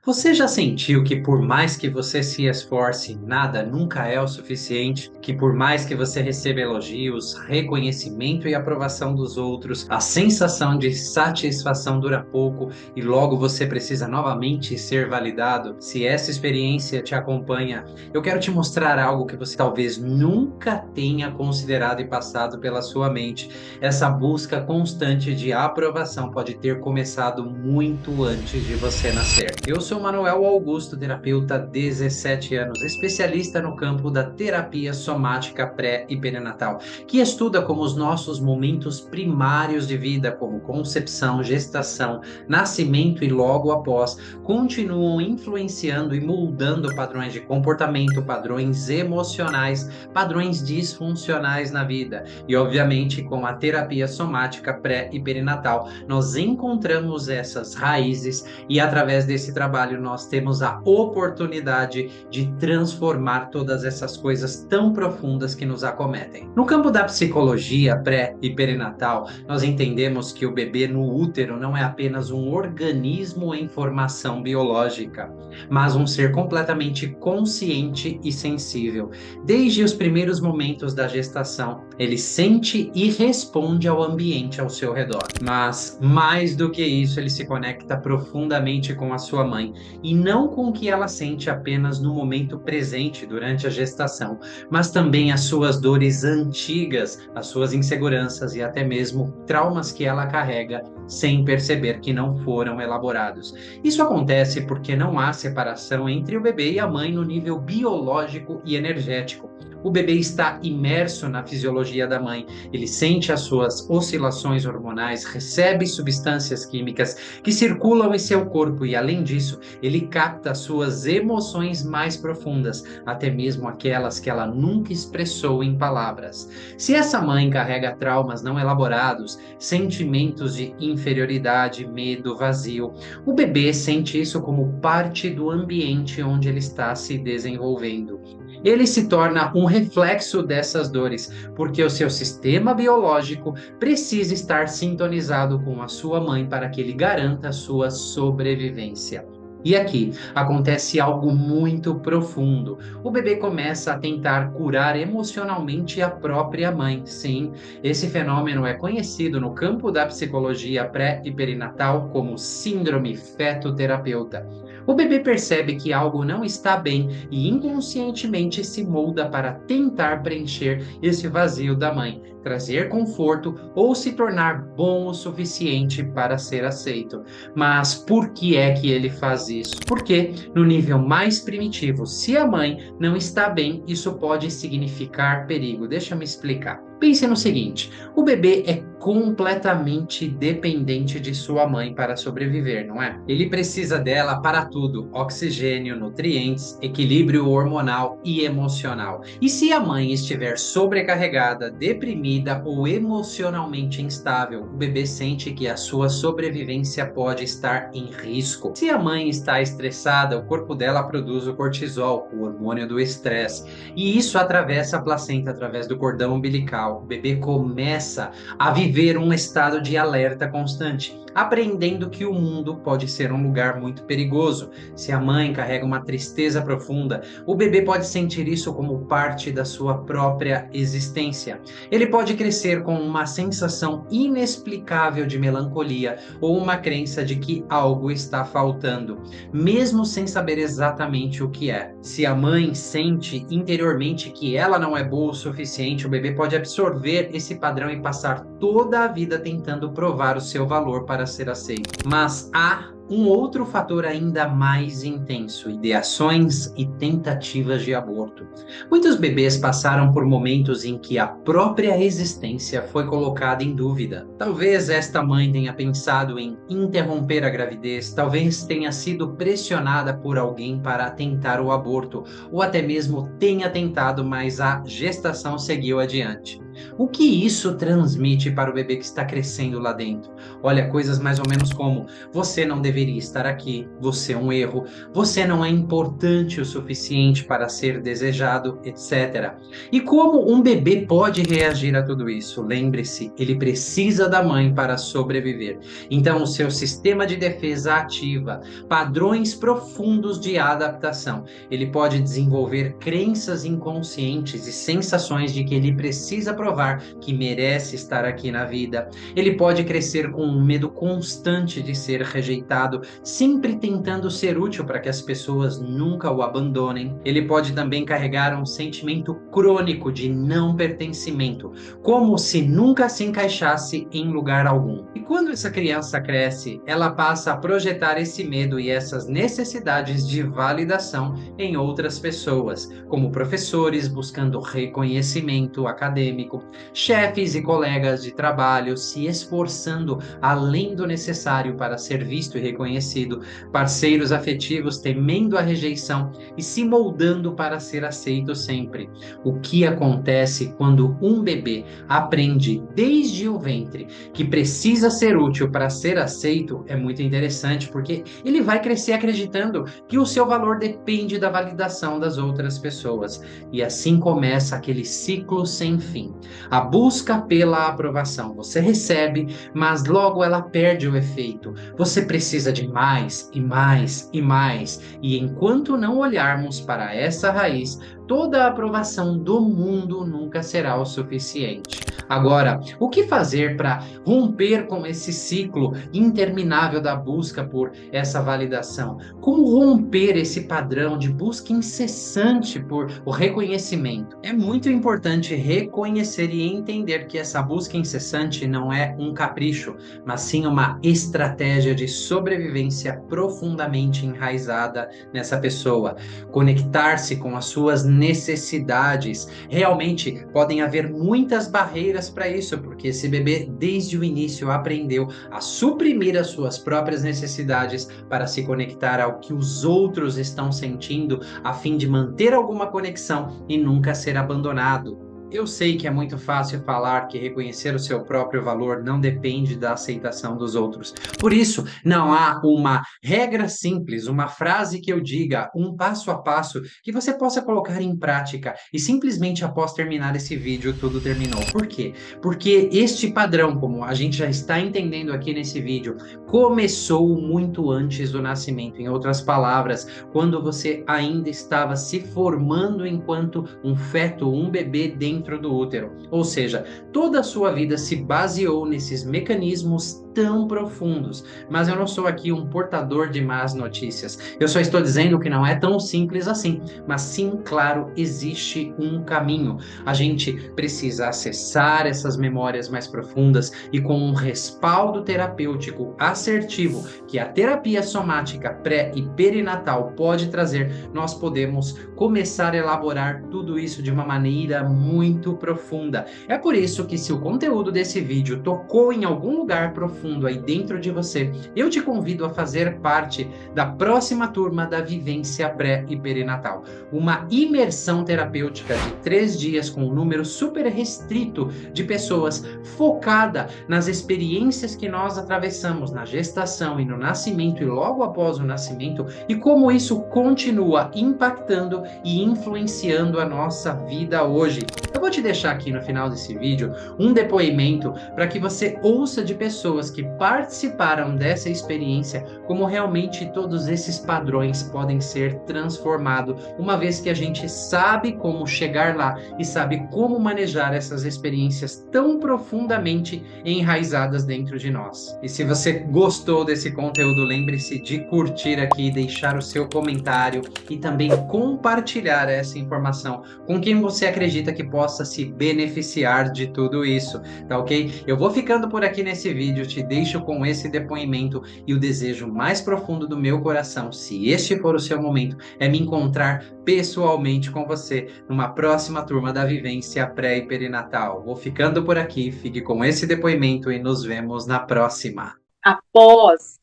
Você já sentiu que por mais que você se esforce, nada nunca é o suficiente? Que por mais que você receba elogios, reconhecimento e aprovação dos outros, a sensação de satisfação dura pouco e logo você precisa novamente ser validado? Se essa experiência te acompanha, eu quero te mostrar algo que você talvez nunca tenha considerado e passado pela sua mente. Essa busca constante de aprovação pode ter começado muito antes de você nascer. Eu sou Manuel Augusto, terapeuta há 17 anos, especialista no campo da terapia somática pré e perinatal, que estuda como os nossos momentos primários de vida, como concepção, gestação, nascimento e logo após, continuam influenciando e moldando padrões de comportamento, padrões emocionais, padrões disfuncionais na vida. E, obviamente, com a terapia somática pré e perinatal, nós encontramos essas raízes e, através desse trabalho, nós temos a oportunidade de transformar todas essas coisas tão profundas que nos acometem. No campo da psicologia pré e perinatal, nós entendemos que o bebê no útero não é apenas um organismo em formação biológica, mas um ser completamente consciente e sensível. Desde os primeiros momentos da gestação, ele sente e responde ao ambiente ao seu redor. Mas, mais do que isso, ele se conecta profundamente com a sua mãe e não com o que ela sente apenas no momento presente durante a gestação, mas também as suas dores antigas, as suas inseguranças e até mesmo traumas que ela carrega sem perceber que não foram elaborados. Isso acontece porque não há separação entre o bebê e a mãe no nível biológico e energético. O bebê está imerso na fisiologia da mãe, ele sente as suas oscilações hormonais, recebe substâncias químicas que circulam em seu corpo e, além disso, ele capta as suas emoções mais profundas, até mesmo aquelas que ela nunca expressou em palavras. Se essa mãe carrega traumas não elaborados, sentimentos de inferioridade, medo, vazio, o bebê sente isso como parte do ambiente onde ele está se desenvolvendo. Ele se torna um reflexo dessas dores, porque o seu sistema biológico precisa estar sintonizado com a sua mãe para que ele garanta a sua sobrevivência. E aqui acontece algo muito profundo. O bebê começa a tentar curar emocionalmente a própria mãe. Sim, esse fenômeno é conhecido no campo da psicologia pré e perinatal como síndrome fetoterapeuta. O bebê percebe que algo não está bem e inconscientemente se molda para tentar preencher esse vazio da mãe, trazer conforto ou se tornar bom o suficiente para ser aceito. Mas por que é que ele faz isso? Porque, no nível mais primitivo, se a mãe não está bem, isso pode significar perigo. Deixa eu me explicar. Pense no seguinte: o bebê é completamente dependente de sua mãe para sobreviver, não é? Ele precisa dela para tudo: oxigênio, nutrientes, equilíbrio hormonal e emocional. E se a mãe estiver sobrecarregada, deprimida ou emocionalmente instável, o bebê sente que a sua sobrevivência pode estar em risco. Se a mãe está estressada, o corpo dela produz o cortisol, o hormônio do estresse, e isso atravessa a placenta através do cordão umbilical. O bebê começa a viver um estado de alerta constante, aprendendo que o mundo pode ser um lugar muito perigoso. Se a mãe carrega uma tristeza profunda, o bebê pode sentir isso como parte da sua própria existência. Ele pode crescer com uma sensação inexplicável de melancolia ou uma crença de que algo está faltando, mesmo sem saber exatamente o que é. Se a mãe sente interiormente que ela não é boa o suficiente, o bebê pode absorver esse padrão e passar toda a vida tentando provar o seu valor para ser aceito. Mas há um outro fator ainda mais intenso: ideações e tentativas de aborto. Muitos bebês passaram por momentos em que a própria existência foi colocada em dúvida. Talvez esta mãe tenha pensado em interromper a gravidez, talvez tenha sido pressionada por alguém para tentar o aborto, ou até mesmo tenha tentado, mas a gestação seguiu adiante. O que isso transmite para o bebê que está crescendo lá dentro? Olha, coisas mais ou menos como: você não deveria estar aqui, você é um erro, você não é importante o suficiente para ser desejado, etc. E como um bebê pode reagir a tudo isso? Lembre-se, ele precisa da mãe para sobreviver. Então, o seu sistema de defesa ativa padrões profundos de adaptação. Ele pode desenvolver crenças inconscientes e sensações de que ele precisa provar que merece estar aqui na vida. Ele pode crescer com um medo constante de ser rejeitado, sempre tentando ser útil para que as pessoas nunca o abandonem. Ele pode também carregar um sentimento crônico de não pertencimento, como se nunca se encaixasse em lugar algum. E quando essa criança cresce, ela passa a projetar esse medo e essas necessidades de validação em outras pessoas, como professores buscando reconhecimento acadêmico, chefes e colegas de trabalho se esforçando além do necessário para ser visto e reconhecido, parceiros afetivos temendo a rejeição e se moldando para ser aceito sempre. O que acontece quando um bebê aprende desde o ventre que precisa ser útil para ser aceito é muito interessante, porque ele vai crescer acreditando que o seu valor depende da validação das outras pessoas. E assim começa aquele ciclo sem fim. A busca pela aprovação. Você recebe, mas logo ela perde o efeito. Você precisa de mais e mais e mais. E enquanto não olharmos para essa raiz, toda a aprovação do mundo nunca será o suficiente. Agora, o que fazer para romper com esse ciclo interminável da busca por essa validação? Como romper esse padrão de busca incessante por o reconhecimento? É muito importante reconhecer e entender que essa busca incessante não é um capricho, mas sim uma estratégia de sobrevivência profundamente enraizada nessa pessoa. Conectar-se com as suas necessidades. Realmente podem haver muitas barreiras para isso, porque esse bebê desde o início aprendeu a suprimir as suas próprias necessidades para se conectar ao que os outros estão sentindo, a fim de manter alguma conexão e nunca ser abandonado. Eu sei que é muito fácil falar que reconhecer o seu próprio valor não depende da aceitação dos outros. Por isso, não há uma regra simples, uma frase que eu diga, um passo a passo que você possa colocar em prática e simplesmente após terminar esse vídeo tudo terminou. Por quê? Porque este padrão, como a gente já está entendendo aqui nesse vídeo, começou muito antes do nascimento. Em outras palavras, quando você ainda estava se formando enquanto um feto, um bebê dentro do útero. Ou seja, toda a sua vida se baseou nesses mecanismos tão profundos. Mas eu não sou aqui um portador de más notícias. Eu só estou dizendo que não é tão simples assim. Mas sim, claro, existe um caminho. A gente precisa acessar essas memórias mais profundas e com um respaldo terapêutico assertivo que a terapia somática pré e perinatal pode trazer, nós podemos começar a elaborar tudo isso de uma maneira muito profunda. É por isso que se o conteúdo desse vídeo tocou em algum lugar profundo aí dentro de você, eu te convido a fazer parte da próxima turma da Vivência Pré e Perinatal. Uma imersão terapêutica de 3 dias com um número super restrito de pessoas focada nas experiências que nós atravessamos na gestação e no nascimento e logo após o nascimento e como isso continua impactando e influenciando a nossa vida hoje. Eu vou te deixar aqui no final desse vídeo um depoimento para que você ouça de pessoas que participaram dessa experiência como realmente todos esses padrões podem ser transformados, uma vez que a gente sabe como chegar lá e sabe como manejar essas experiências tão profundamente enraizadas dentro de nós. E se você gostou desse conteúdo, lembre-se de curtir aqui, deixar o seu comentário e também compartilhar essa informação com quem você acredita que possa se beneficiar de tudo isso, tá ok? Eu vou ficando por aqui nesse vídeo, te deixo com esse depoimento e o desejo mais profundo do meu coração, se este for o seu momento, é me encontrar pessoalmente com você numa próxima turma da Vivência Pré e Perinatal. Vou ficando por aqui, fique com esse depoimento e nos vemos na próxima. Após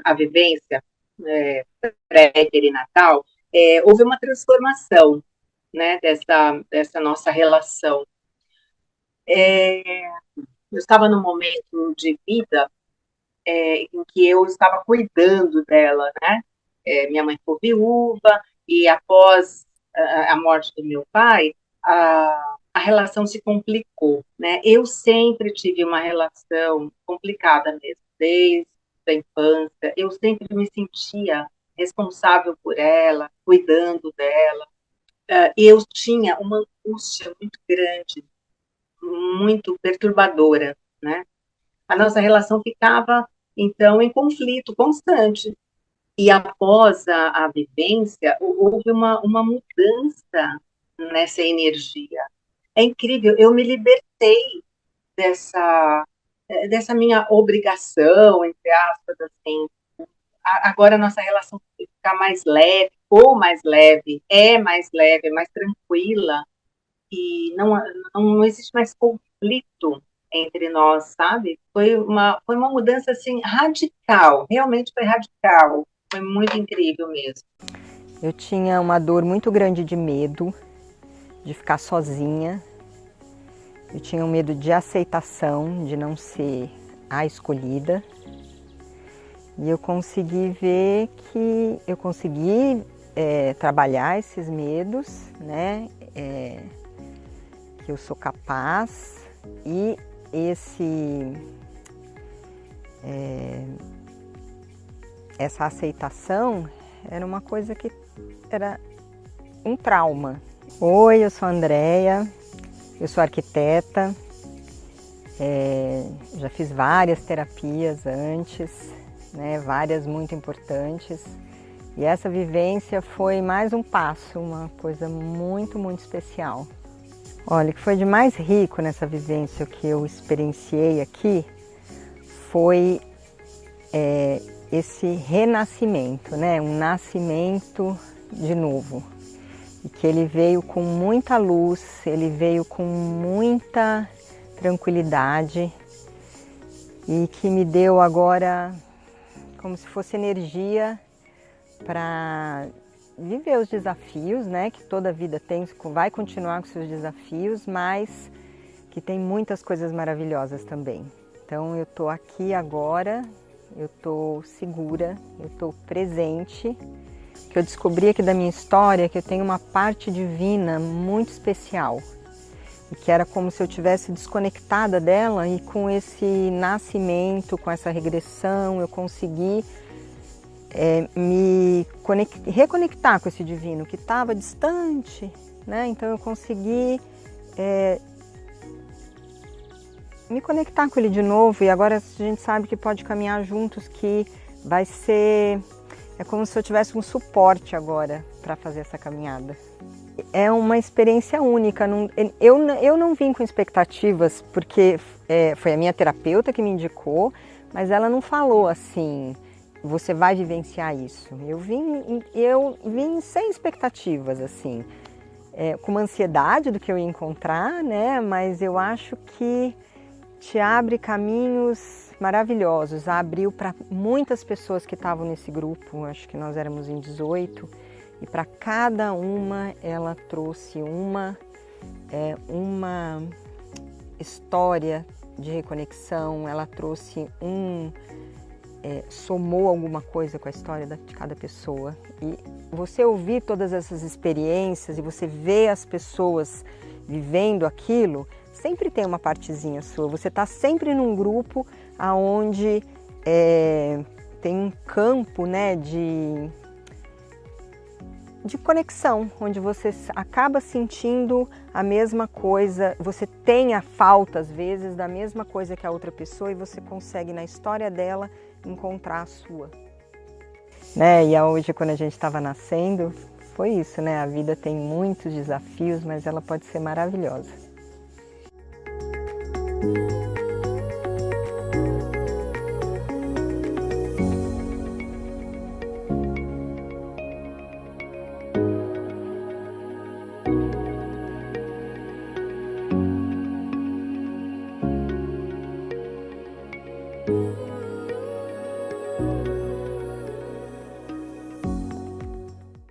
a vivência pré-perinatal, houve uma transformação, né, dessa nossa relação. É, eu estava num momento de vida em que eu estava cuidando dela, né? Minha mãe ficou viúva e após a morte do meu pai, a relação se complicou, né? Eu sempre tive uma relação complicada mesmo, desde a infância. Eu sempre me sentia responsável por ela, cuidando dela. Eu tinha uma angústia muito grande, muito perturbadora, né? A nossa relação ficava, então, em conflito constante. E após a vivência, houve uma mudança nessa energia. É incrível, eu me libertei dessa, dessa minha obrigação, entre aspas, assim. Agora a nossa relação fica mais leve, ou mais leve, mais leve, mais tranquila, e não existe mais conflito entre nós, sabe? Foi uma mudança, assim, radical, realmente foi radical, foi muito incrível mesmo. Eu tinha uma dor muito grande de medo, de ficar sozinha. Eu tinha um medo de aceitação, de não ser a escolhida. E eu consegui ver que eu consegui trabalhar esses medos, né? Que eu sou capaz e essa aceitação era uma coisa que era um trauma. Oi, eu sou a Andréia, eu sou arquiteta, já fiz várias terapias antes, né, várias muito importantes. E essa vivência foi mais um passo, uma coisa muito, muito especial. Olha, o que foi de mais rico nessa vivência que eu experienciei aqui foi esse renascimento, né? Um nascimento de novo. E que ele veio com muita luz, ele veio com muita tranquilidade e que me deu agora como se fosse energia para viver os desafios, né? Que toda vida tem, vai continuar com seus desafios, mas que tem muitas coisas maravilhosas também. Então eu estou aqui agora, eu estou segura, eu estou presente, que eu descobri aqui da minha história que eu tenho uma parte divina muito especial e que era como se eu tivesse desconectada dela e com esse nascimento, com essa regressão, eu consegui me reconectar com esse divino que estava distante, né? Então eu consegui me conectar com ele de novo e agora a gente sabe que pode caminhar juntos, que vai ser... É como se eu tivesse um suporte agora para fazer essa caminhada. É uma experiência única. Eu não vim com expectativas, porque foi a minha terapeuta que me indicou, mas ela não falou assim, você vai vivenciar isso. Eu vim sem expectativas, assim, com uma ansiedade do que eu ia encontrar, né? Mas eu acho que te abre caminhos maravilhosos, abriu para muitas pessoas que estavam nesse grupo, acho que nós éramos em 18, e para cada uma ela trouxe uma história de reconexão, ela trouxe somou alguma coisa com a história de cada pessoa. E você ouvir todas essas experiências e você ver as pessoas vivendo aquilo, sempre tem uma partezinha sua. Você está sempre num grupo onde tem um campo, né, de conexão, onde você acaba sentindo a mesma coisa, você tem a falta às vezes da mesma coisa que a outra pessoa e você consegue na história dela encontrar a sua. Né? E hoje, quando a gente estava nascendo, foi isso, né? A vida tem muitos desafios, mas ela pode ser maravilhosa.